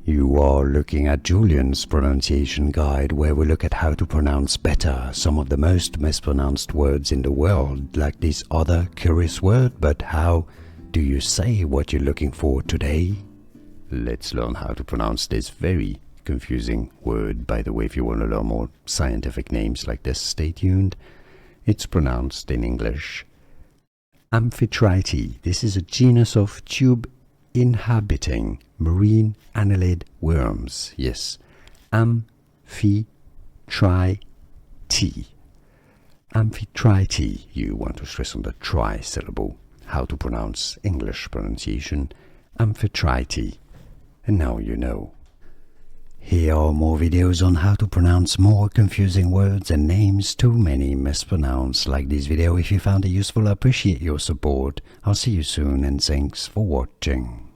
You are looking at Julian's pronunciation guide, where we look at how to pronounce better some of the most mispronounced words in the world, like this other curious word. But how do you say what you're looking for today? Let's learn how to pronounce this very confusing word. By the way, if you want to learn more scientific names like this, stay tuned. It's pronounced in English Amphitrite. This is a genus of tube-inhabiting marine annelid worms. Yes, Amphitrite. Amphitrite. You want to stress on the tri syllable. How to pronounce English pronunciation, Amphitrite. And now you know. Here are more videos on how to pronounce more confusing words and names too many mispronounced. Like this video if you found it useful. I appreciate your support. I'll see you soon and thanks for watching.